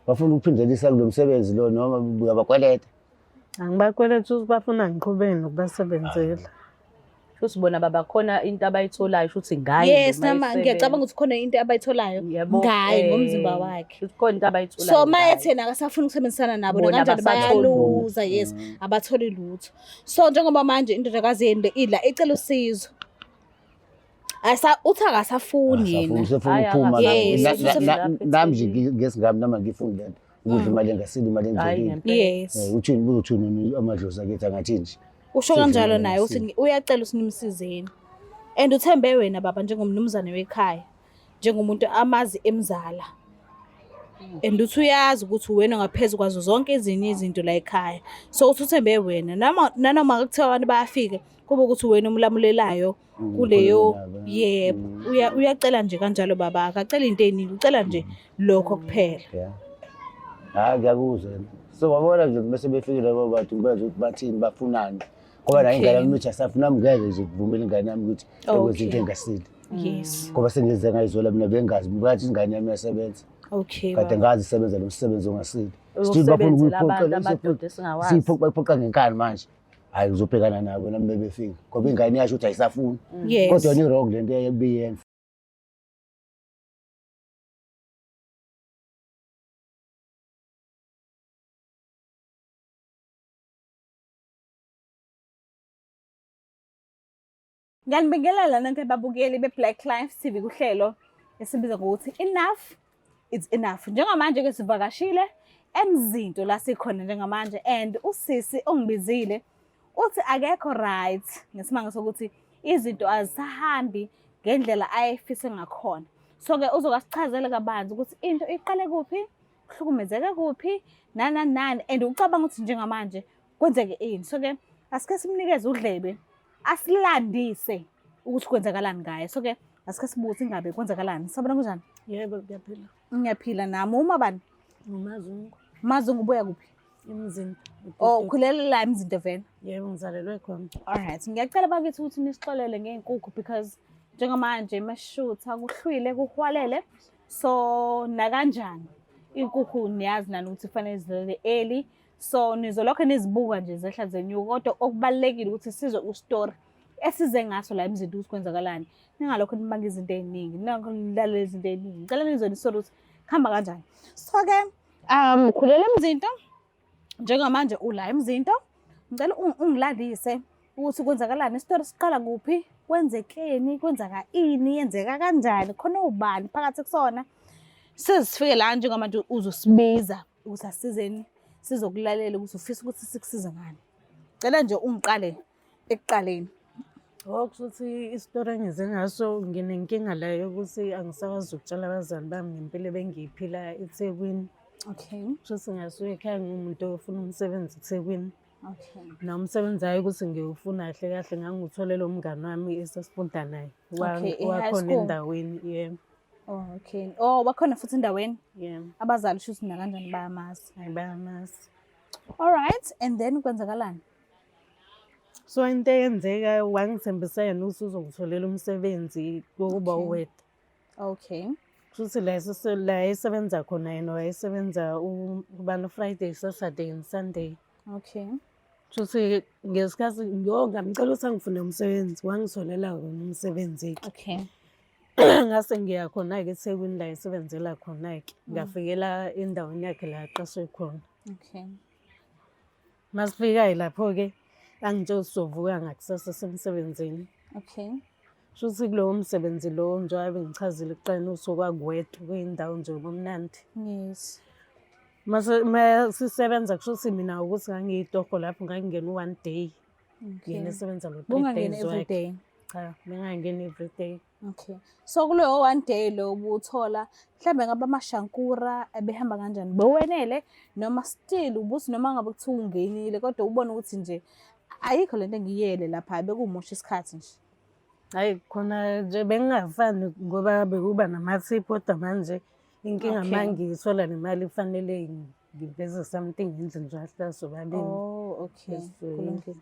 bafuna ukuphindelisa kulo msebenzi lo noma uyabakweleta? Angibakweleta ukuthi bafuna ngiqhubeke nokubasebenzela. Futhi bona babakhona into abayitholayo futhi ngayo. Yes, nama ngiyacabanga ukuthi khona into abayitholayo ngayo ngomzimba wakhe. Futhi khona into abayitholayo. So maye thena akasafuna ukusebenzisana nabo kanjani bayaluza, yes, abatholi lutho. So njengoba manje indodakazi yeni idla ecela usizo. Uthi akasafuni yena. Usefuna ukuphuma nami nje ngesingami nama ngifuni lento. Ukudla imali engasile imali engcolile. Yes. Uthini amadlozi akithi angathi nje. Usho kanjalo naye uthi uyacela usinimsizeni. And uthembe wena baba njengomnumzane wekhaya, njengomuntu amazi emzala. And uthi uyazi ukuthi wena ngaphezulu kwazo zonke ezinye izinto la ekhaya. So uthi uthembe wena nanoma kuthiwa abantu bayafika kube ukuthi wena umlamulelayo kuleyo yebo uyacela nje kanjalo baba akacela into eningi ucela nje lokho kuphela. Ngiyakuzwa. So wabona nje bese befikile labo bantu benza ukuthi bathini bafunani. Ngoba la ingane yami uthi asafuna ngeke nje kuvumela ingane yami ukuthi ekwenze into engasile. Yes. Ngoba sengize ngayizola mina bengazi bathi ingane yami iyasebenza. Okay. Kade ngazi isebenza lo msebenzi ongasile. Usebenzela abantu amadoda esingawazi. Siphoqa ngenkani manje. Hayi uzobhekana nabo nami bebefika. Ngoba ingane yasho ukuthi ayisafuni. Yes. Kodwa ni wrong lento eyebiyenza. Ngiyanibingelela nonke ababukeli beBlack Lives TV kuhlelo esibiza ngokuthi enough it's enough. Njengamanje ke sivakashile emzinto la sikhona njengamanje and usisi ongibizile uthi akekho right ngesimanga sokuthi izinto azisahambi ngendlela ayefise ngakhona. So ke uzokasichazela kabanzi ukuthi into iqale kuphi, kuhlukumezeke kuphi, nani and ucabanga ukuthi njengamanje kwenzeke ini. So ke asike simnikeze udlebe asilandise ukuthi kwenzakalani ngaye. So ke asike sibuze ingabe kwenzakalani. Sabona kunjani? Yebo ngiyaphila. Ngiyaphila nami uma bani? Ngumazungu. Mazungu ubuya kuphi? Emzinto. Oh ukhulela la emzinto vena? Yebo ngizalelwe khona. Alright, ngiyacela bakithi ukuthi nisixolele ngeenkukhu because njengamanje mashutha kuhlwile kuhwalele. So na kanjani inkukhu niyazi nani ukuthi kufanele zilele early. So nizolokho nizibuka nje zehla zenyuka kodwa okubalekile ukuthi sizwe ustory esize ngaso la emzinto ukuthi kwenzakalani. Ningalokho nibanga izinto eziningi, ningalalele izinto eziningi. Ngicela nizonisolo ukuthi khamba kanjani. So ke khulela emzinto njengamanje ula emzinto. Ngicela ungilandise ukuthi kwenzakalani, istory siqala kuphi, kwenzekeni, kwenzaka ini, yenzeka kanjani, khona ubani phakathi kusona. Sizifike la njengamanje uzosibiza ukuthi asizeni sizokulalela ukuthi ufisa ukuthi sikusize ngani. Cela nje ungiqale ekuqaleni. Ukuthi istory engize ngaso nginenkinga la yokuthi angisakwazi ukutshela abazali bami ngempilo bengiyiphila eThekwini. Okay. Futhi ngasuke ekhaya ngumuntu ofuna umsebenzi eThekwini. Okay. Na umsebenzi ayi ukuthi ngiwufuna kahle kahle ngangitholela umngani wami esasifunda naye. Wakhona endaweni yebo. Oh okay. Oh bakhona futhi endaweni? Yebo. Abazali shuthi na kanjani bayamazi? Hayi bayamazi. All right, and then kwenzakalani? So into eyenzeka wangithembisa yena ukuthi uzongitholela umsebenzi wokuba uwedwa. Okay. Futhi la esebenza khona yena wayesebenza ubani Friday, Saturday and Sunday. Okay. Futhi ngesikhathi ngamcela ukuthi angifune umsebenzi wangitholela wona umsebenzi. Okay. Ngase ngiya khona-ke eThekwini la esebenzela khona-ke ngafikela endaweni yakhe la aqashwe khona. Okay. Masifika lapho-ke angitshela ukuthi sovuka ngakusasa semsebenzini. Okay. Futhi kulowo msebenzi lowo njengoba ngichazile ekuqaleni ukuthi okwakuwedwa kuyindawo nje omnandi. Yes. Mase sisebenza kusho mina ukuthi ngangiyitoho lapho ngangingena one day. Yena esebenza lo 3 days. Bungangena every day. Cha, bengangena every day. Okay. So kuleyo one day lo ubuthola mhlambe ngabe amashankura ebehamba kanjani? Bewenele noma still ubuthi noma ngabe kuthiwa ungenile kodwa ubona ukuthi nje ayikho lento engiyele lapha bekumosha isikhathi nje. Hayi khona nje bengingafani ngoba bekuba namathiphu kodwa manje inkinga mangithola nemali kufanele ngiveze something ngendlela nje ahlaso babini. Oh okay. Kulungile.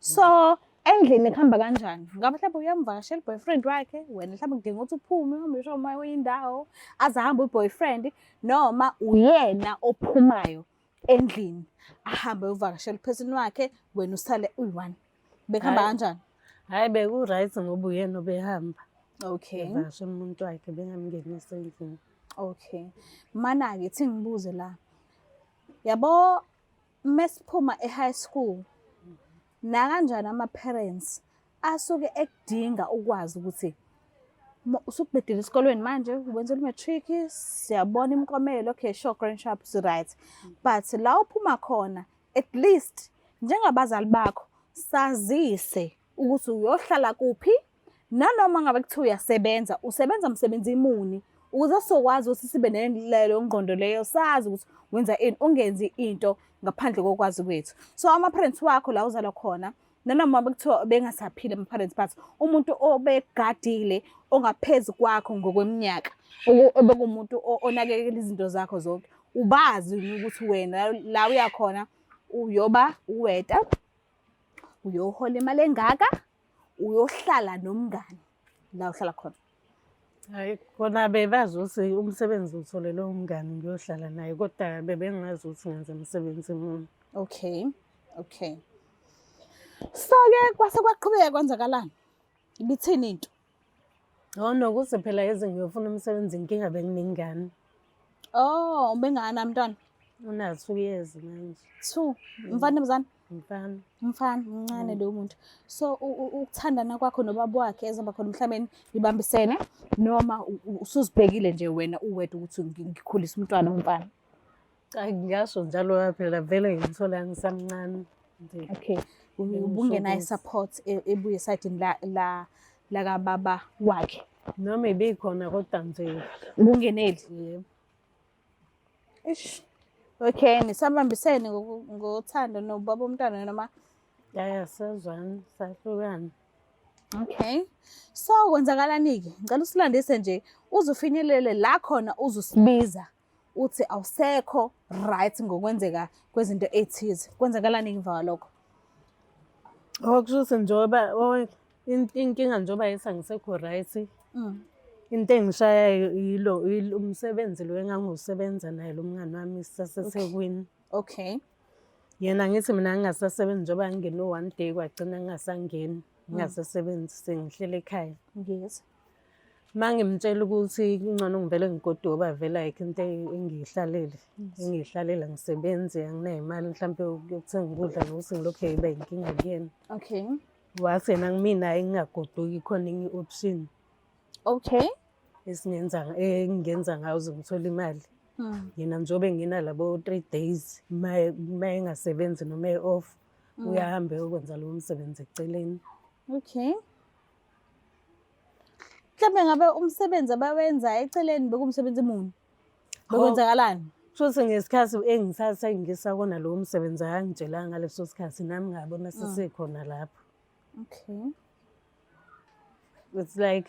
So endlini kuhamba kanjani? Ngabe mhlawumbe uyamvakashela i-boyfriend wakhe, wena mhlawumbe kudinga ukuthi uphume uhambe usho uma uyindawo, aze ahambe u-boyfriend, noma uyena ophumayo endlini ahambe uyovakashela uphethini wakhe, wena usale uyi-one. Bekuhamba Hhayi. kanjani? Hhayi, beku-right ngoba uyena obehamba. Okay. Evakashela umuntu wakhe bengamngenisa endlini. Okay. Mana-ke ithi ngibuze la. Yabo mesiphuma e-high school, nakanjani ama-parents asuke ekudinga ukwazi ukuthi usukubhedile esikolweni manje, wenzela i-matric, siyabona imiklomelo, okay, sure, grand sharp, right. But la uphuma khona, at least njengabazali bakho, sazise ukuthi uyohlala kuphi, nanoma ngabe kuthiwa uyasebenza, usebenza msebenzi imuni, ukuze sizokwazi ukuthi sibe neleyo ngqondo leyo, sazi ukuthi wenza ini, ungenzi into ngaphandle kokwazi kwethu. So ama-parents wakho la uzalwa khona, nanoma bekuthiwa bengasaphile ama-parents, but umuntu obegadile ongaphezu kwakho ngokweminyaka, obekumuntu onakekela izinto zakho zonke, ubazi ukuthi wena la uyakhona uyoba uweta, uyohola imali engaka, uyohlala nomngani la uhlala khona. Hhayi, kona bebazi ukuthi umsebenzi utholele umngani ngiyohlala naye, kodwa bebengazi ukuthi ngenza umsebenzi emuni. Okay, okay. So-ke kwase kwaqhubeka kwenzakalani? Ibithini into? Nokuthi phela eze ngiyofuna umsebenzi inkinga benginengane. Oh, ubengana mntwana? Una-2 years manje. 2. Mfana mzana? Mfana. Mfana mncane lo muntu. So ukuthandana kwakho nobaba wakhe ezamba khona emhlabeni libambisene, noma usuzibhekile nje wena uwedwa ukuthi ngikhulisa umntwana womfana? Cha, ngingasho njalo phela vele ngimthola ngisamncane nje. Okay. Ubungenayo support ebuye esayidini la kababa wakhe. Noma ibikhona kodwa nje Ubungeneli. yebo. Ish. Okay, nisabambisene ngothando nobaba umntwana noma? Sezwana, sahlukana. Okay. So kwenzakalani-ke? Ngicela usilandise nje uzufinyelele la khona uzusibiza uthi awusekho right ngokwenzeka kwezinto ethize. Kwenzakalani emva kwalokho? Okusho ukuthi njengoba inkinga njengoba yithi angisekho right, into engishayayo yilo umsebenzi lo engangiwusebenza naye lo mngani wami saseThekwini. Okay. Yena ngithi mina ngingasasebenzi njengoba ngingene 1 day kwagcina ngingasangeni, ngingasasebenzi sengihlele ekhaya. Yes. Mangimtshela ukuthi kungcono ngivele ngigoduke ngoba vele ayikho into engiyihlalela ngisebenze, anginayimali mhlampe yokuthenga ukudla nokuthi ngilokhu yiba inkinga kuyena. Okay. Wathi yena kumina engingagoduki khona enye i-option Okay. engingenza ngayo ngithola imali. Yena njengoba nginalabo 3 days uma engasebenzi noma e-off uyahamba uyokwenza lowo msebenzi eceleni. Okay. Mhlawumbe ngabe umsebenzi abawenza eceleni bekumsebenzi muni? Bekwenzakalani? Futhi ngesikhathi engithatha ngisakona lowo msebenzi akangitshelanga ngaleso sikhathi nami ngabona sesikhona lapho. Okay. It's like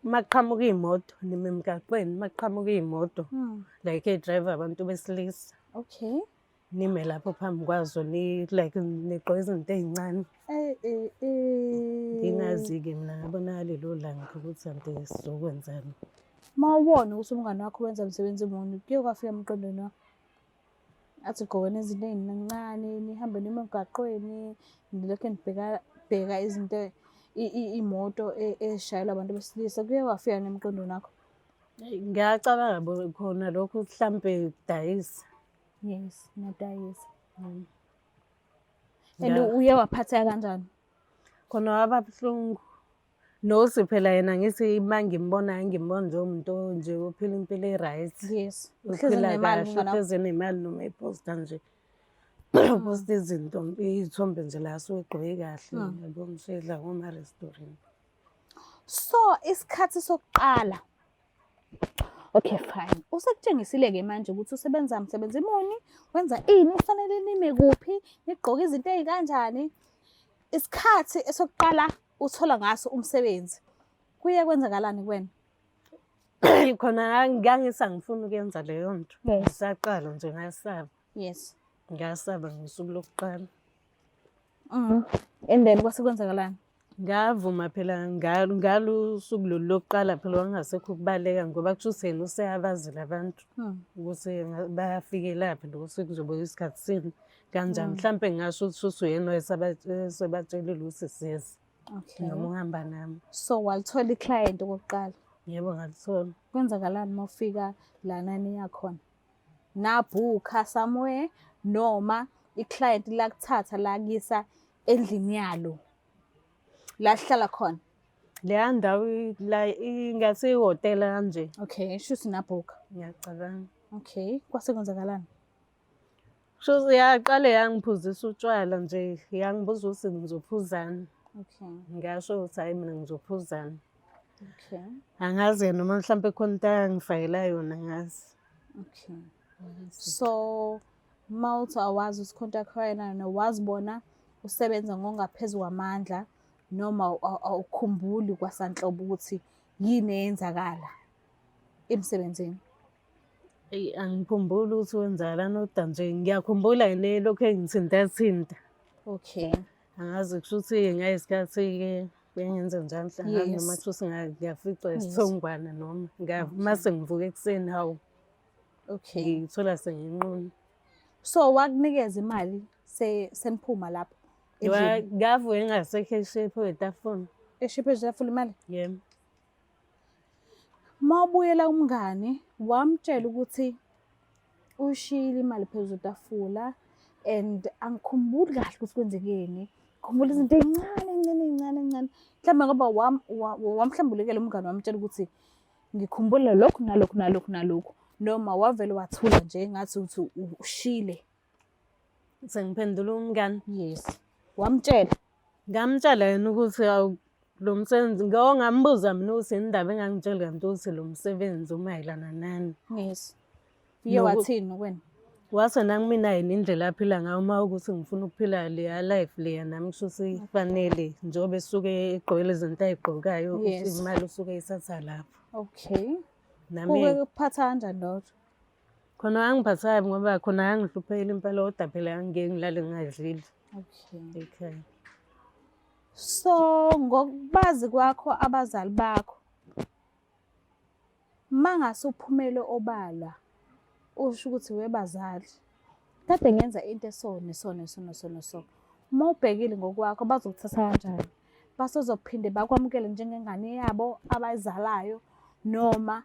maqhamuka imoto nime emgaqweni, maqhamuka imoto like driver abantu besilisa. Okay. Nime lapho phambi kwazo like niqoka izinto ezincane. Ngingazi-ke mina ngabona lelo langa ukuthi anti sizokwenzani. Mawubona ukuthi umngane wakho wenza umsebenzi muni, kuye kwafika emqondweni wakho athi gqoka nezinto ezincane, nihambe nime emgaqweni, nilokhu nibheka izinto imoto eshayelwa abantu besilisa, kuye kwafika nemqondweni wakho? Ngiyacabanga khona lokho mhlampe ukudayisa. Yes, nadayisa. And uye waphatheka kanjani? Khona waba buhlungu. Nosi phela yena ngithi mangimbona ngimbona nje umuntu nje ophila impilo e-right. Yes. Uphila kahle, uhlezi nemali noma iposta nje. Uposta izinto, izithombe nje la suegqoke kahle, yabo mshedla ngoma-restaurant. So isikhathi sokuqala. Okay fine. Usekutshengisile-ke manje ukuthi usebenza msebenzi muni, wenza ini, kufanele nime kuphi, nigqoke izinto ezikanjani. Isikhathi esokuqala uthola ngaso umsebenzi. Kuye kwenzakalani kuwena? Khona ngangisa ngifuna ukuyenza leyo nto. Ngisaqala nje ngasaba. Yes. Ngasaba ngosuku lokuqala. And then kwase kwenzakalani? Ngavuma phela ngalo usuku lolu lokuqala phela wangasekho ukubaleka ngoba kusho ukuthi yena useyabazile abantu ukuthi bayafike laphi lokuthi kuzobe isikhathi sini kanjani. Mhlampe ngingasho ukuthi uyena oyesebatshelile ukuthi siyeza Okay. noma uhamba nami. So walithola i-client okokuqala. Yebo ngalithola. Kwenzakalani uma ufika lana niya khona? Nabhukha somewhere noma i-client lakuthatha lakisa endlini yalo la hlala khona? Leya ndawo la ingase ihhotela kanje. Okay, shuthi nabhukha. Ngiyacabanga. Okay, kwase kwenzakalani? Kusho yaqale yangiphuzisa utshwala nje yangibuza ukuthi ngizophuzani. Okay. Ngasho ukuthi hayi mina ngizophuzana. Okay. Angazi noma mhlampe khona into angifayela yona ngazi. Okay. So mawuthi awazi usicontact yena wazibona usebenza ngongaphezu kwamandla noma awukhumbuli kwasanhlobo ukuthi yini eyenzakala emsebenzini? Angikhumbuli ukuthi wenzakalani kodwa nje ngiyakhumbula yini lokho engithinta. Okay. Angazi kusho ukuthi ngayisikhathi-ke bengenze njani hlangana noma kusho ukuthi ngiyaficwa isithongwana noma mase ngivuka ekuseni hawu. Okay. Ngithola senginqunu. So wakunikeza imali seniphuma lapho? Ngavuka engasekho eshepho etafuna. Eshiphe etafuna imali? Yebo. Mawubuyela umngani wamtshela ukuthi ushiyile imali phezu kwetafula and angikhumbuli kahle ukuthi kwenzekeni. Khumbula izinto ey'ncane. Mhlawumbe ngoba wamhlambulekela umngani wamtshela ukuthi ngikhumbula lokhu nalokhu. Noma wavele wathula nje ngathi ukuthi ushile. Sengiphendula umngani. Yes. Wamtshela? Ngamtshela yena ukuthi lo msebenzi ngambuza mina ukuthi indaba engangitshela kanti ukuthi lo msebenzi umayelana nani. Yes. Uye wathini kuwena? Wase nangimina yini indlela aphila ngayo uma ukuthi ngifuna ukuphila leya life leya nami kusho ukuthi kufanele njengoba esuke egqokela izinto ay'gqokayo imali usuke eyithatha lapho. Okay. Nami kuke kuphatha kanjani lokho? Khona angiphathayo ngoba khona angihluphekile impela kodwa phela angeke ngilale ngingadlile. Okay. Ekhaya. So ngokubazi kwakho abazali bakho mangase uphumele obalwa usho ukuthi webazali kade ngenza into esone. Uma ubhekile ngokwakho bazokuthatha kanjani? Basozophinde bakwamukele njengengane yabo abayizalayo noma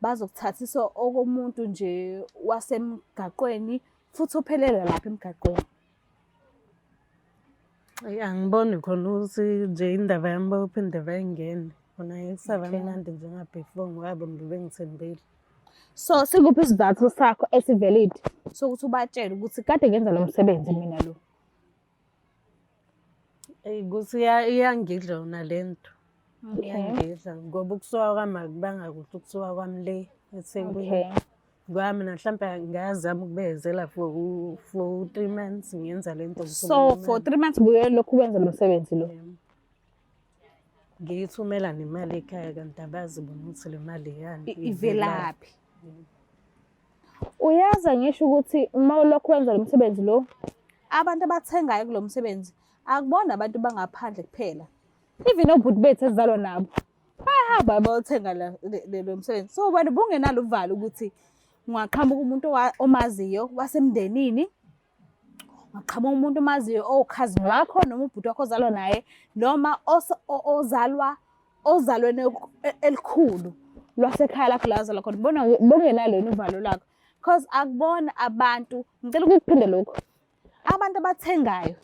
bazokuthathisa okomuntu nje wasemgaqweni futhi uphelele lapha emgaqweni? Angiboni khona ukuthi nje indaba yami bayophinde bayingene. Khona kusaba mnandi njengabefore ngoba bengithembile. So sikuphi isizathu sakho esivelile sokuthi ubatshele ukuthi kade ngenza lo msebenzi mina lo? Ukuthi iyangidla yona lento. Iyangidla ngoba ukusuka kwami akubanga kuhle ukusuka kwami le eThekwini. Ngoba mina mhlampe ngazama ukubezela for 3 months ngiyenza lento. So for 3 months buye lokhu kwenza lo msebenzi lo? Ngiyithumela nemali ekhaya kanti abazi bona ukuthi le mali yani ivelaphi. Uyaza ngisho ukuthi uma ulokhu wenza lo msebenzi lo abantu abathengayo kulo msebenzi akubona abantu bangaphandle kuphela. Even obhuti bethu ezalwa nabo bayahamba bayothenga lo msebenzi. So wena bungenalo uvalo ukuthi ungaqhamuka umuntu omaziyo wasemndenini, ungaqhamuka umuntu omaziyo owukhazini wakho noma ubhuti wakho ozalwa naye noma ozalweni elikhulu lwasekhaya lakho la ozalwa khona. Bungenalo uvalo lakho because akubona abantu, ngicela ukukuphinde lokho, abantu abathengayo,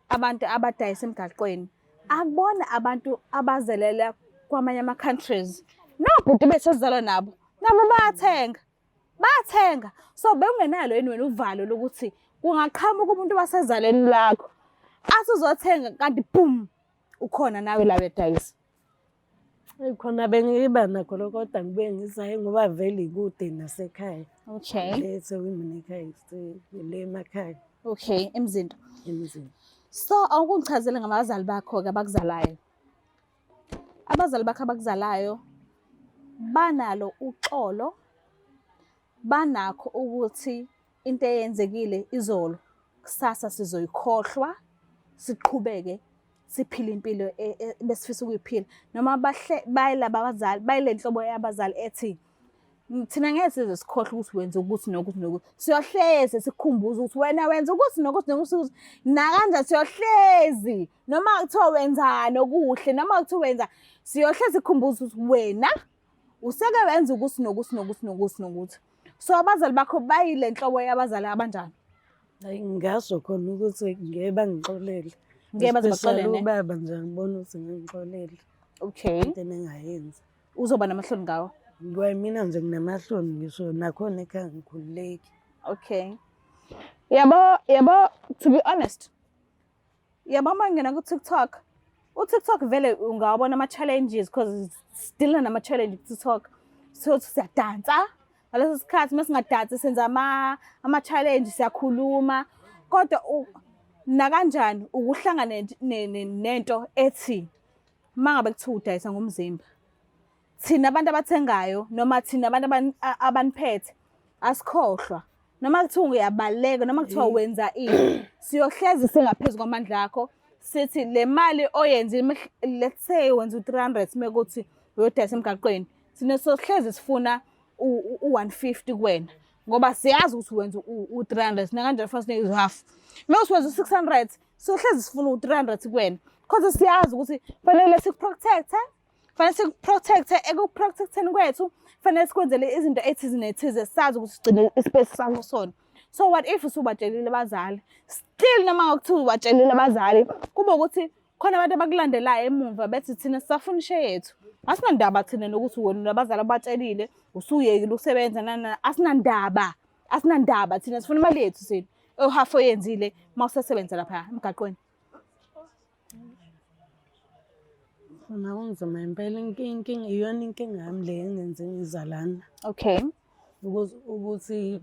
abantu abadayisa emgaqweni akubona abantu abazelela kwamanye ama-countries. Nobhuti bethu ezalwa nabo bayathenga. So bewungenalo yini wena uvalo lokuthi kungaqhamuka umuntu wasezalweni lakho athi uzothenga kanti boom ukhona nawe la uyadayisa? Khona bengiba nakho lokho kodwa ngibuye ngizayo ngoba vele ikude nasekhaya. Okay. eThekwini ekhaya le emakhaya. Okay, emzinto. Emzini. So awukungichazele ngabazali bakho-ke abakuzalayo. Abazali bakho abakuzalayo banalo uxolo, banakho ukuthi into eyenzekile izolo kusasa sizoyikhohlwa siqhubeke siphile impilo besifisa ukuyiphila noma bayilaba abazali bayile nhlobo yabazali ethi thina ngeke size sikhohle ukuthi wenza ukuthi nokuthi nokuthi siyohleze sikhumbuza ukuthi wena wenza ukuthi nokuthi nokuthi nakanje siyohlezi noma kuthiwa wenzani okuhle noma kuthiwa wenza siyohlezi sikhumbuza ukuthi wena useke wenza ukuthi nokuthi nokuthi nokuthi nokuthi so abazali bakho bayile nhlobo yabazali abanjani hayi ngasho khona ukuthi ngeke bangixolele ngeke baze baxolele ubaba nje ngibona ukuthi ngingixolele okay into engayenza uzoba namahloni ngawo mina nje nginamahloni ngisho nakhona ekhaya ngikhululeki okay yabo to be honest yabo mangena ku TikTok uTikTok vele ungawabona ama-challenges because still nama-challenge ku-TikTok so siyadansa ngaleso sikhathi masingadansi senza ama-challenge siyakhuluma kodwa nakanjani ukuhlangana nento ethi mangabe kuthiwa udayisa ngomzimba thina abantu abathengayo noma thina abantu abaniphethe asikhohlwa noma kuthiwa uyabaleka noma kuthiwa wenza ini siyohlezi singaphezulu kwamandla akho sithi le mali oyenzile let's say wenza u300 mekuthi uyodayisa emgaqweni sine sohlezi sifuna u150 kuwena ngoba siyazi ukuthi wenza u300 nakanjani fanele sinike half mewusiwenza u600 sohlezi sifuna u300 kuwena because siyazi ukuthi fanele sikuprotecte fanele sikuprotecte ekuprotecteni kwethu fanele sikwenzele izinto ethize nethize sazi ukuthi sigcine ispace sakho sona so what if usubatshelile abazali still noma ngokuthiwa ubatshelile abazali kuba ukuthi khona abantu abakulandelayo emuva bethi thina sisafuna ishe yethu asinandaba thina nokuthi wena nabazali abatshelile usuyekile ukusebenza asinandaba thina sifuna imali yethu sini half oyenzile mawusebenza lapha emgaqweni Funa kunzima impela inkinga iyona inkinga yami le engenze ngizalana okay ukuthi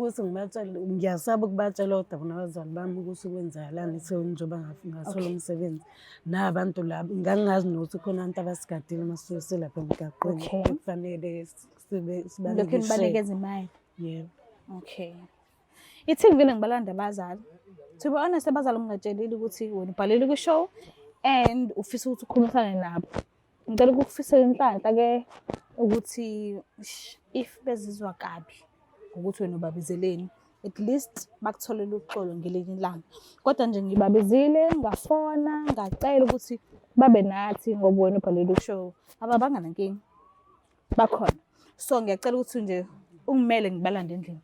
ngibatshele ngiyasaba ukubatshela kodwa bona abazali bami ukuthi kwenzakalani njengoba ngathola umsebenzi nabantu labo ngangazi nokuthi khona abantu abasigadile masuke selapha emgaqweni kufanele sibanikeze imali yebo okay ithi vele ngibalanda abazali to be honest abazali ungatshelile ukuthi wena ubhalile ku-show and ufisa ukuthi ukhulumisane nabo ngicela ukufisela inhlanhla ke ukuthi if bezizwa kabi ukuthi wena ubabizeleni at least bakutholele uxolo ngelinye ilanga kodwa nje ngibabizile ngafona ngacela ukuthi babe nathi ngoba wena ubhalile ushow abanganankinga bakhona so ngiyacela ukuthi nje ungimele ngibalande endlini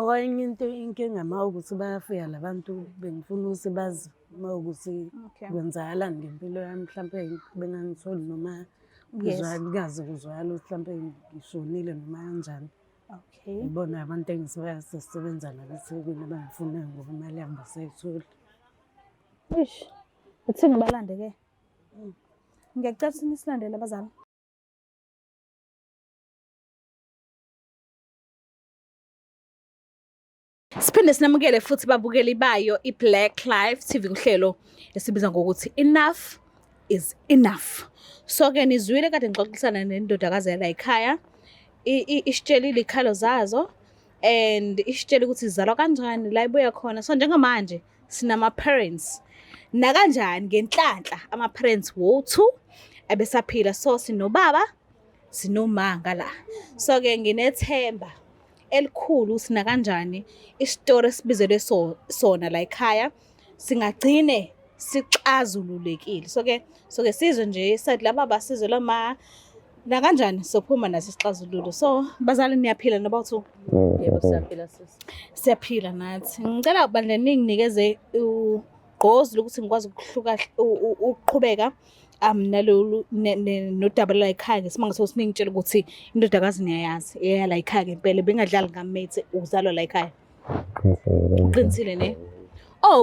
okanye inkinga ma ukuthi bayafika labantu bengifuna ukuthi bazi ma ukuthi kwenzakalani ngempilo yami mhlawumbe bengangitholi noma ngizwakazi kuzwakala ukuthi mhlawumbe ngishonile noma kanjani okay ibona abantu engisisebenza nabo eThekwini abangifunayo ngoba imali yami basayithola uthi ngibalande ke ngiyacela ukuthi nisilandele abazali siphinde sinamukele futhi babukeli bayo iBlack Life TV kuhlelo esibiza ngokuthi enough is enough so ke nizwile kade ngixoxisana nendodakazi yala ekhaya isitshelile ikhalo zazo and isitshela ukuthi izalwa kanjani la ibuya khona so njengamanje sinama parents na kanjani ngenhlanhla ama parents wothu abesaphila so sinobaba sinomanga la so ke nginethemba elikhulu sina kanjani istory esibizelwe sona la ekhaya singagcine sixazululekile so ke sizwe nje sathi laba basizwe lama la kanjani sophuma naso isixazululo so bazali niyaphila nabathu yebo siyaphila sisi siyaphila nathi ngicela bandla ninginikeze ugqozi ukuthi ngikwazi ukuhluka ukuqhubeka nalolu nodaba la ekhaya ngesimanga sosiningitshela ukuthi indodakazi niyayazi eyala ekhaya ngempela bengadlali ngamethe uzalwa la ekhaya uqinisile ne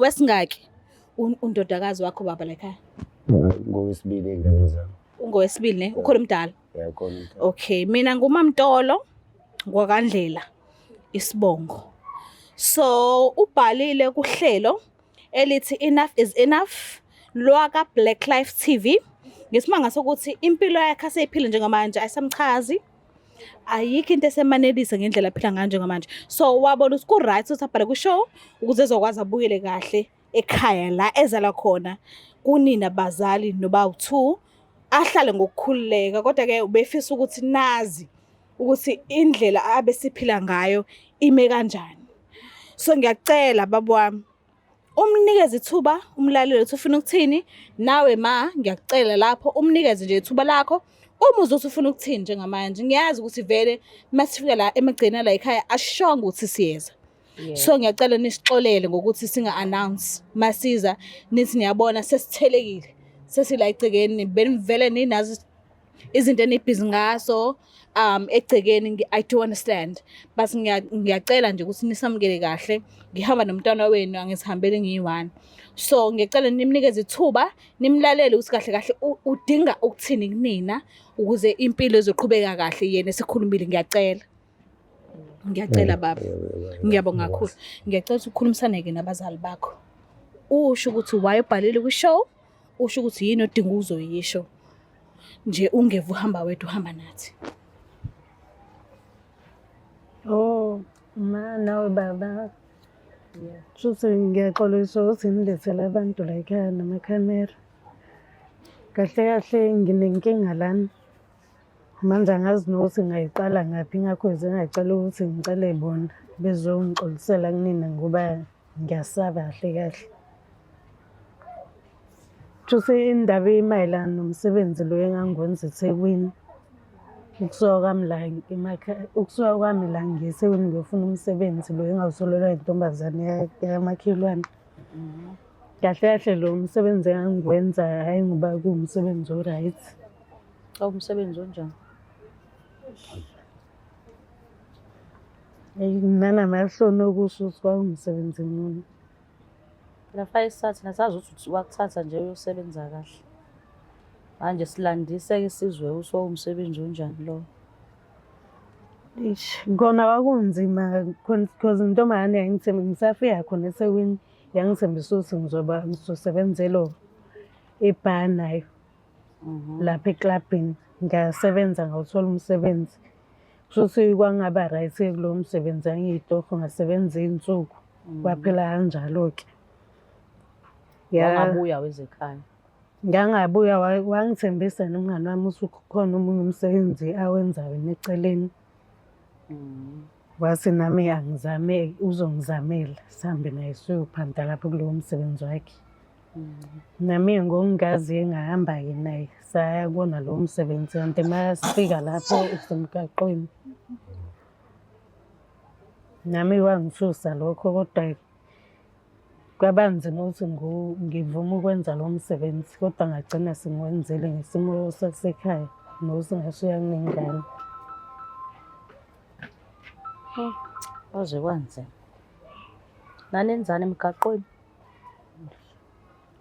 wesingaki undodakazi wakho baba la ekhaya ngowesibili engane zami ungowesibili ne ukhona umdala yakhona okay mina ngumamntolo ngwakandlela isibongo so ubhalile kuhlelo elithi enough is enough lwaka Black Life TV ngesimanga sokuthi impilo yakhe aseyiphila njengamanje ayisamchazi ayikho into esemanelisa ngendlela aphila ngayo njengamanje. So wabona ukuthi ku-right ukuthi abhale kwi-show ukuze ezokwazi abuyele kahle ekhaya la ezala khona kunina bazali nobawu-2 ahlale ngokukhululeka. Kodwa-ke ubefisa ukuthi nazi ukuthi indlela abesiphila ngayo ime kanjani. So ngiyacela baba wami umnikeze ithuba umlaleli ukuthi ufuna ukuthini. Nawe ma ngiyacela lapho umnikeze nje ithuba lakho uma uzothi ufuna ukuthini njengamanje. Ngiyazi ukuthi vele masifika la emagceni la ekhaya ashonga ukuthi siyeza. So ngiyacela nisixolele ngokuthi singa-announce masiza nithi niyabona sesithelekile sesila egcekeni benivele ninazi izinto enibhizi ngaso egcekeni. I do understand but ngiyacela nje ukuthi nisamukele kahle. Ngihamba nomntwana wenu angisihambele ngiyi-1. So ngiyacela nimnikeze ithuba nimlalele ukuthi kahle kahle udinga ukuthini kunina ukuze impilo izoqhubeka kahle yena esikhulumile. Ngiyacela baba, ngiyabonga kakhulu. Ngiyacela ukuthi ukhulumisane-ke nabazali bakho usho ukuthi why ubhalile kwi-show, usho ukuthi yini odinga uzoyisho nje ungeve uhamba wedwa uhamba nathi. Oh ma nawe baba futhi ngiyaxolisa ukuthi ngilethele abantu la ekhaya namakhamera. Kahle kahle nginenkinga lana manje angazi nokuthi ngayiqala ngaphi ingakho nje ngayicela ukuthi ngicele bona bezongixolisela kunina ngoba ngiyasaba kahle kahle. Futhi indaba emayelana nomsebenzi lo engangiwenza eThekwini ukusuka kwami la ngiseweni ngiyofuna umsebenzi lo engawusolelwa intombazane yamakhelwane. Kahle kahle lo msebenzi engangiwenza hayi ngoba kuwumsebenzi o-right. Umsebenzi onjani? Nanamahloni okusho ukuthi kwakungumsebenzi muni. Lafa isathe nasazi ukuthi wakuthatha nje uyosebenza kahle. Manje silandise-ke sizwe usho umsebenzi onjani lo. Kona kwakunzima because intombazane yangithemba ngisafika khona eThekwini yangithembisa ukuthi ngizosebenzela ibha nayo lapha eklabhini. Ngasebenza ngawuthola umsebenzi futhi kwangaba right kulo msebenzi angiyitoho ngasebenza iy'nsuku kwaphela kanjalo-ke. Wangabuya wezekhaya? Ngangabuya wangithembisa nomngani wami ukuthi khona omunye umsebenzi awenzayo eceleni. Wase nami angizame uzongizamela sihambe naye siyophanda lapho kulowo msebenzi wakhe. Nami ngokungazi ngahamba-ke naye saya kubona lowo msebenzi kanti masifika lapho usemgaqweni nami wangisusa lokho kodwa kwabanzima ukuthi ngivume ukwenza lo msebenzi kodwa ngagcina sengiwenzele ngesimo sasekhaya nosingashiya kunengane. Kwaze kwanzima. Nanenzani emgaqweni?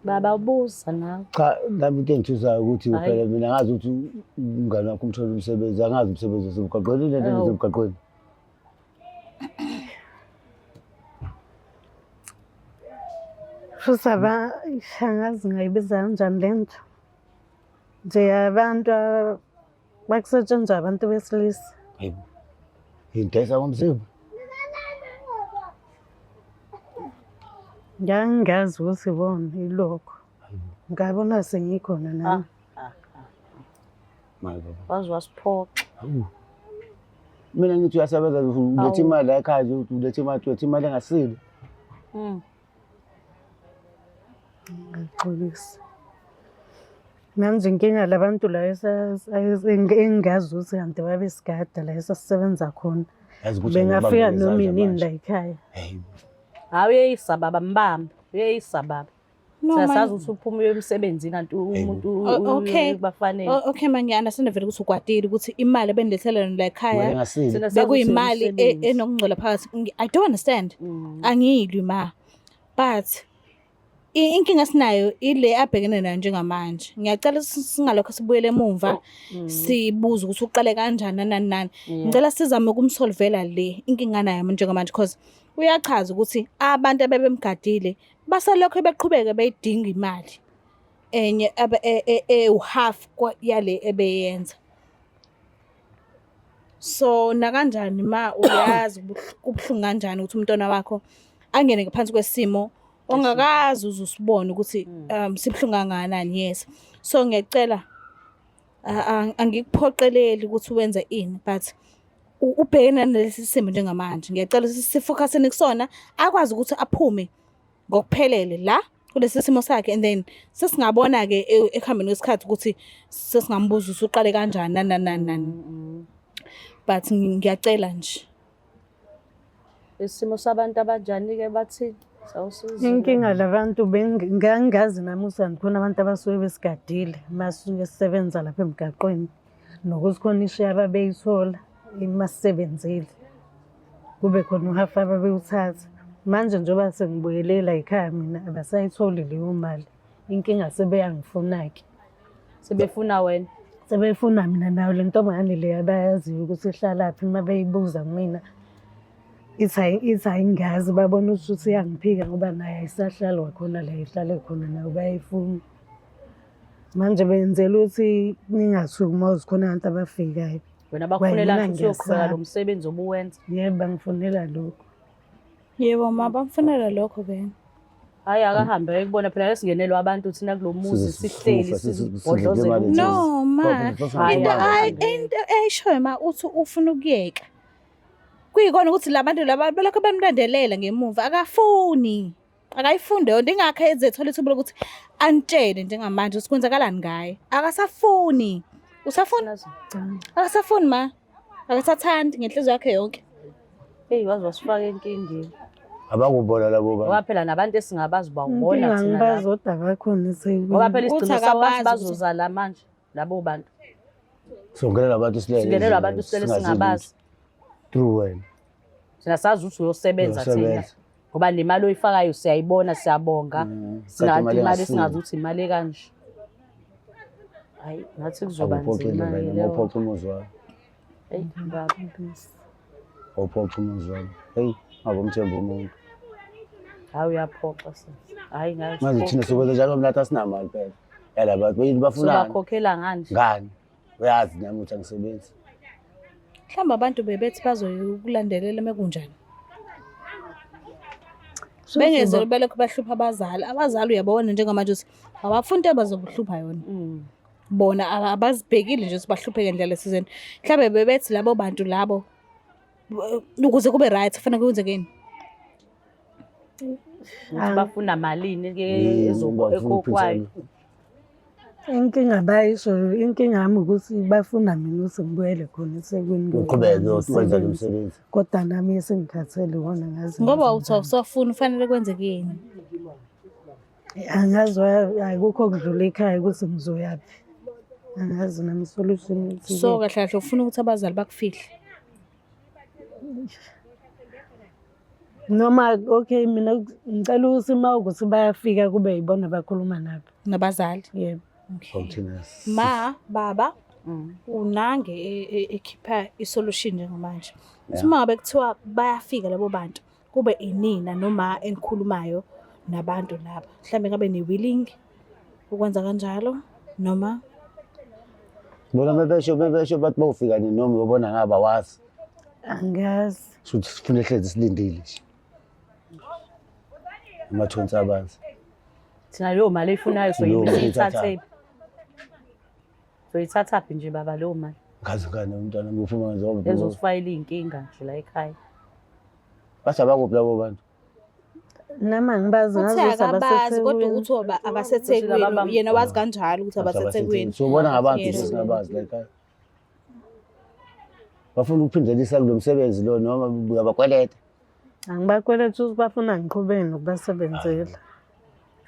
Baba ubuza nawe. Cha nami into engithusayo ukuthi phela mina ngazi ukuthi umngane wakho umthola umsebenzi angazi umsebenzi wasemgaqweni lento esemgaqweni. Futhi angazi ngayibiza kanjani le nto nje abantu bakusetshenzwa abantu besilisa. Hayibo yindesa ngomzimba. Ngangazi ukuthi bona ilokho ngabona sengikhona nami. Mayibo Wazi wasiphoxa. mina ngithi uyasebenza uletha imali la ekhaya nje uletha imali engasile. Ngixolisa. Manje inkinga labantu la engazi ukuthi kanti babesigada la esasisebenza khona. Bengafika noma inini la ekhaya. Hayi uyayisababa mbamba, uyayisababa. Siyasazi ukuthi uphuma uyemsebenzini kanti umuntu bafanele. Okay manje ngiyaunderstand vele ukuthi ukwatile ukuthi imali ebendilethela la ekhaya bekuyimali enokungcola phakathi. I don't understand. Angiyilwi ma. But inkinga sinayo ile abhekene nayo njengamanje. Ngiyacela singalokho sibuyele emuva sibuza ukuthi uqale kanjani nani. Ngicela sizame ukumsolvela le inkinga nayo njengamanje because uyachaza ukuthi abantu abebemgadile basalokho beqhubeka beyidinga imali enye half yale ebeyenza. So nakanjani ma uyazi kubuhlungu kanjani ukuthi umntwana wakho angene ngaphansi kwesimo ongakazi uzusibona ukuthi sibuhlungu kangakanani. Yes, so ngiyacela angikuphoqeleli ukuthi wenze ini, but ubhekene nalesi simo njengamanje. Ngiyacela sifocuseni kusona, akwazi ukuthi aphume ngokuphelele la kulesi simo sakhe, and then sesingabona-ke ekuhambeni kwesikhathi ukuthi sesingambuza ukuthi uqale kanjani nani. But ngiyacela nje. Isimo sabantu abanjani-ke bathini? Sawusiza. Inkinga labantu ngangazi namusa khona abantu abasuke besigadile masuke sisebenza lapha emgaqweni nokuthi khona ishiya ababeyithola imasebenzile kube khona uhafa ababewuthatha. Manje njengoba sengibuyelela ekhaya mina abasayitholi leyo mali. Inkinga sebeyangifuna-ke. Sebefuna wena? Sebefuna mina nayo le ntombazane le abayaziyo ukuthi ihlalaphi uma beyibuza kumina ithi ayingazi, babona ukuthi iyangiphika ngoba naye ayisahlalwa khona la ihlale khona nayo bayayifuna. Manje benzela ukuthi ningathuki uma uzikhona abantu abafikayo. Wena bakufunela ukuthi uyoqhubeka lo msebenzi obuwenza? Yebo, bangifunela lokho. Yebo ma, bamfunela lokho bena. Hayi akahambe ayekubona phela lesingenelwa abantu thina kulo muzi sihleli sizibhodlozela. No ma, into eyishoyo ma uthi ufuna ukuyeka. Kuyikona ukuthi labantu laba balokho bamlandelela ngemuva, akafuni. Akayifunde yonke ingakho ezethola ithuba lokuthi antshele njengamanje ukuthi kwenzakalani ngaye. Akasafuni. Usafuna? Akasafuni ma. Akasathandi ngenhliziyo yakhe yonke. Hey, wazi wasifaka enkingeni. Abakubona labo bantu. Ngoba phela nabantu esingabazi bawubona thina. Ngibazoda abakhona seyibo. Ngoba phela isigcino sabantu bazoza la manje labo bantu. Songelela abantu silele. Singenelwa abantu silele singabazi. True wena. Thina sazi ukuthi uyosebenza thina. Ngoba nemali oyifakayo siyayibona, siyabonga. Sinathi imali esingazi ukuthi imali kanje. Hayi, ngathi kuzoba nzima leyo. Ngophopha umuzi wami. Hey, baba. Ngophopha umuzi wami. Hey, ngabomthemba umuntu. Hayi uyaphoxa sisi. Hayi ngathi. Manje thina sokwenza njalo mnathi asinamali phela. Yala bantu bayini bafunani? Sobakhokhela ngani? Ngani? Uyazi nami ukuthi angisebenzi. Mhlawumbe abantu bebethi bazokulandelela mekunjani. Bengezelo belokho bahlupha abazali. Abazali uyabona njengamanje ukuthi abafundi abazokuhlupha yona. Bona abazibhekile nje ukuthi bahlupheke ngendlela esizeni. Mhlawumbe bebethi labo bantu labo ukuze kube right kufanele kwenzekeni. Bafuna malini ke ezokwayo. Inkinga bayisho, inkinga yami ukuthi bafuna mina ukuthi ngibuyele khona eSekwini. Uqhubeke ukwenza lo msebenzi. Kodwa nami sengikhathele wona ngazi. Ngoba uthi usafuna ufanele kwenzekeni. Angazi ayikho kudlula ekhaya ukuthi ngizoyapi. Angazi nami solution ukuthi. So kahle kahle ufuna ukuthi abazali bakufihle. Noma okay mina ngicela ukuthi uma ukuthi bayafika kube yibona bakhuluma nabo nabazali. Yebo. Ma baba unange ekhipha isolution njengamanje. Uma ngabe kuthiwa bayafika labo bantu kube inina noma enikhulumayo nabantu laba. Mhlambe ngabe ni willing ukwenza kanjalo noma bona bebesho bathi bawufika nini noma ubona ngaba wazi. Angazi. Shothi sifune hlezi silindile nje. Amathonsi abanzi. Thina leyo mali eyifunayo soyithathe. Soyithatha phi nje baba leyo mali? Ngazi ngane umntwana ngifuna ngenza ngoba ezosifayela inkinga nje la ekhaya. Basaba kuphi labo bantu? Nama ngibazi ngazo abaseThekwini kodwa uthi abaseThekwini yena wazi kanjalo ukuthi abaseThekwini. So bona ngabantu singabazi la ekhaya. Bafuna ukuphindelisa kulo msebenzi lo noma uyabakweleta? Angibakweleta ukuthi bafuna ngiqhubeke nokubasebenzela.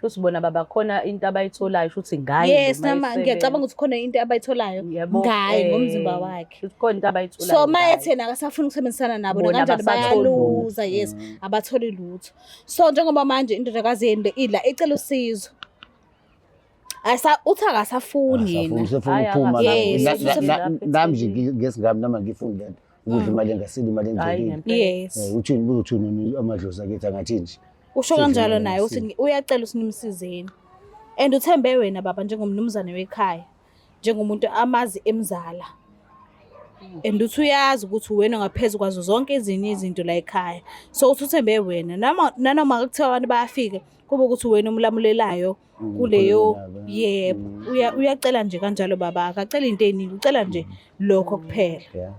Futhi bona baba khona into abayitholayo futhi ngayo. Yes nama ngiyacabanga ukuthi khona into abayitholayo ngayo ngomzimba wakhe. Futhi khona into abayitholayo. So mayethena akasafuna ukusebenzisana nabo kanjani bayaluza. Yes abatholi lutho. So njengoba manje indodakazi yeni idla ecela usizo. Uthi akasafuni yena. Usefuna ukuphuma nami ngesingami nama ngifunda lento. Ukudla imali engasile imali engcolile. Yes. Uthini amadlozi akithi angathi nje. Usho kanjalo naye uthi uyacela usinimsizeni. And uthembe wena baba njengomnumzane wekhaya. Njengomuntu amazi emzala. and uthi uyazi ukuthi wena ngaphezu kwazo zonke ezinye izinto la ekhaya. So uthi uthembe wena nanoma kuthiwa abantu bayafika kube ukuthi wena umlamulelayo kuleyo yebo uyacela nje kanjalo baba akacela into eningi ucela nje lokho kuphela.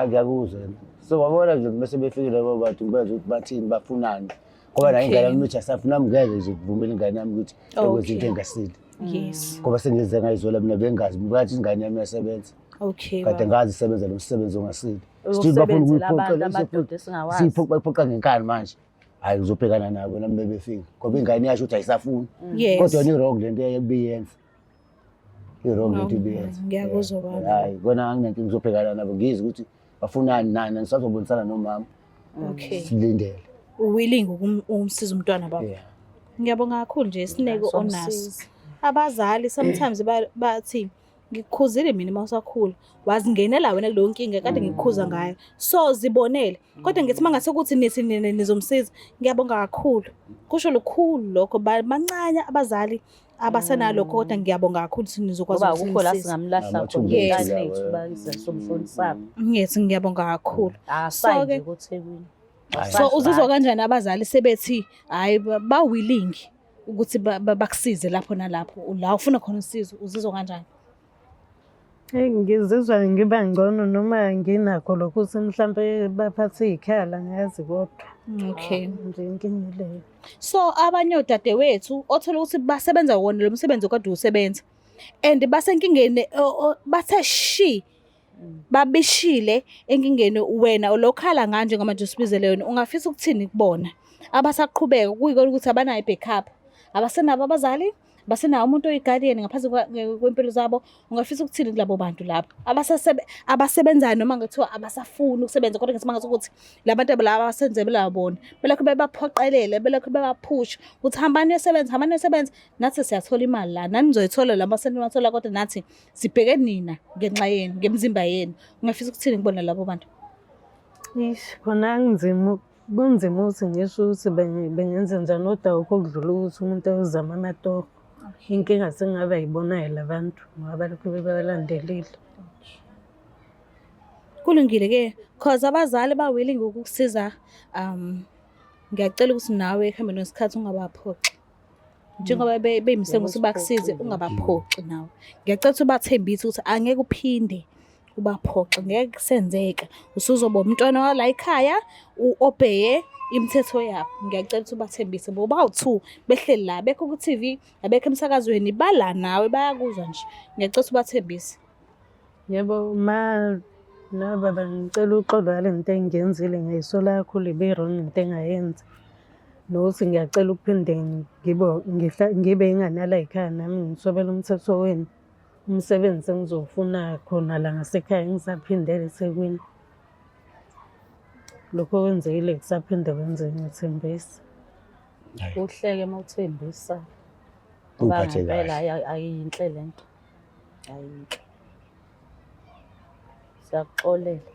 Ngiyakuzwa. So wabona nje bese befikile labo bantu ngibenza ukuthi bathini bafunani. Ngoba la ingane yami ukuthi asafuna ngeke nje kuvumela ingane yami ukuthi ekwenze into engasile. Yes. Ngoba sengize ngayizola mina bengazi bathi ingane yami iyasebenza. Okay. Kade ngazi isebenza lo msebenzi ongasile. Usebenzela abantu amadoda esingawazi. Siphoqa ngenkani manje. Hayi uzobhekana nabo nami bebefika. Ngoba ingane yasho ukuthi ayisafuni. Yes. Kodwa ni wrong lento eyebiyenza. I-wrong lento ebiyenza. Ngiyakuzwa baba. Hayi bona anginenkinga ngizobhekana nabo ngizi ukuthi bafunani nani ngisazobonisana nomama. Okay. Silindele. Willing ukumsiza umntwana baba. Ngiyabonga kakhulu nje isineke onaso. Abazali sometimes bathi ngikukhuzile mina mawusakhula wazingenela wena kuleyo nkinga kade ngikukhuza ngayo so zibonele kodwa ngithi mangase ukuthi nithi nizomsiza ngiyabonga kakhulu kusho lukhulu lokho bancane abazali abasenalokho kodwa ngiyabonga kakhulu ukuthi nizokwazi ukuthi ukho la singamlahla khona ingane yethu bayisa somfundisana ngithi ngiyabonga kakhulu so ke kuThekwini so uzizwa kanjani abazali sebethi hayi ba willing ukuthi bakusize lapho nalapho la ufuna khona usizo uzizwa kanjani? Ngizizwa ngiba ngcono noma nginakho lokho ukuthi mhlambe baphathe ikhala ngazi kodwa. Okay. Nje inkinga leyo. So abanye odadewethu othola ukuthi basebenza wona lo msebenzi okade usebenza and basenkingeni bathe shi babishile enkingeni wena olokhala nganje ngamanje usibizele yona ungafisa ukuthini kubona abasaqhubeka kuyikho ukuthi abanayo backup abasenabo abazali basenawo umuntu oyiguardian ngaphansi kwempilo zabo ungafisa ukuthini kulabo bantu lapho abasebenzayo noma ngathiwa abasafuni ukusebenza kodwa ngesimanga ukuthi labantu laba abasenzebela bona belokho bebaphoqelele belokho bebaphusha ukuthi hambani yosebenza nathi siyathola imali la nani nizoyithola lama senathola kodwa nathi sibheke nina ngenxa yenu ngemzimba yenu ungafisa ukuthini kubona labo bantu? Khona kunzima ukuthi ngisho ukuthi bengenza njani kodwa ukudlula ukuthi umuntu ayozama amatoho. Inkinga sengaba yibonayo labantu ngoba lokho bebalandelile. Kulungile ke cause abazali ba willing ukukusiza ngiyacela ukuthi nawe ekuhambeni kwesikhathi ungabaphoqi njengoba beyimisela ukuthi bakusize ungabaphoqi nawe ngiyacela ukuthi bathembise ukuthi angeke uphinde ubaphoqe ngeke kusenzeka usuzoba umntwana wala ekhaya uobeye imithetho yabo ngiyacela ukuthi ubathembise ngoba bawu2 behleli la bekho ku TV abekho emsakazweni bala nawe bayakuzwa nje ngiyacela ukuthi ubathembise. Yebo baba ngicela uxolo yale nto engiyenzile ngayisola kakhulu ibe wrong into engayenza nokuthi ngiyacela ukuphinde ngibe inganala ekhaya nami ngisobela umthetho wenu umsebenzi engizofuna khona la ngasekhaya ngisaphindele eThekwini lokho kwenzekile kusaphinde kwenzeke ngithembisa. Uhleke mawuthembisa ngoba ngempela ayinhle lento ayinhle siyaxolela.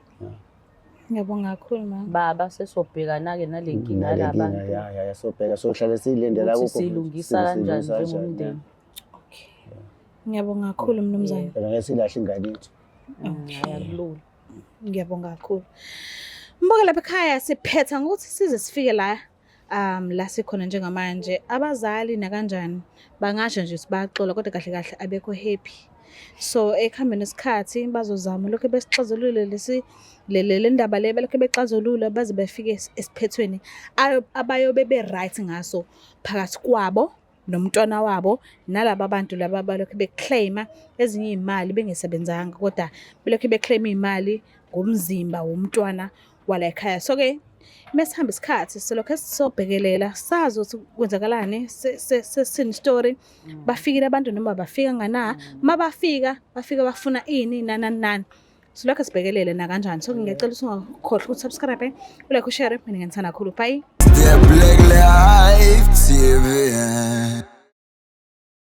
Ngiyabonga kakhulu mama. Baba sesobhekana ke nalenkinga labantu. Ya sobheka sohlala silindela ukho silungisa kanjani njengomndeni. Ngiyabonga kakhulu mnumzane. Phela ngeke silahle ingane yethu. Ayakulula. Ngiyabonga kakhulu. Mboke lapha ekhaya siphetha ngokuthi size sifike la la sikhona njengamanje abazali na kanjani bangasho nje sibaxola kodwa kahle kahle abekho happy. So ekuhambeni nesikhathi bazozama lokho besixazulule le ndaba le belokho bexazulula baze befike esiphethweni abayobe be right ngaso phakathi kwabo nomntwana wabo nalabo abantu laba balokho beclaima ezinye imali bengesebenzanga kodwa belokho beclaim imali ngomzimba womntwana wala ekhaya. So ke mesihamba isikhathi selokho sisobhekelela sazi ukuthi kwenzakalani sesini story bafikile abantu noma bafika ngana mabafika bafuna ini nani silokho sibhekelele na kanjani. So ngiyacela ukuthi ungakhohlwa ukusubscribe ulike ushare mina ngithanda kakhulu bye. The Black Life TV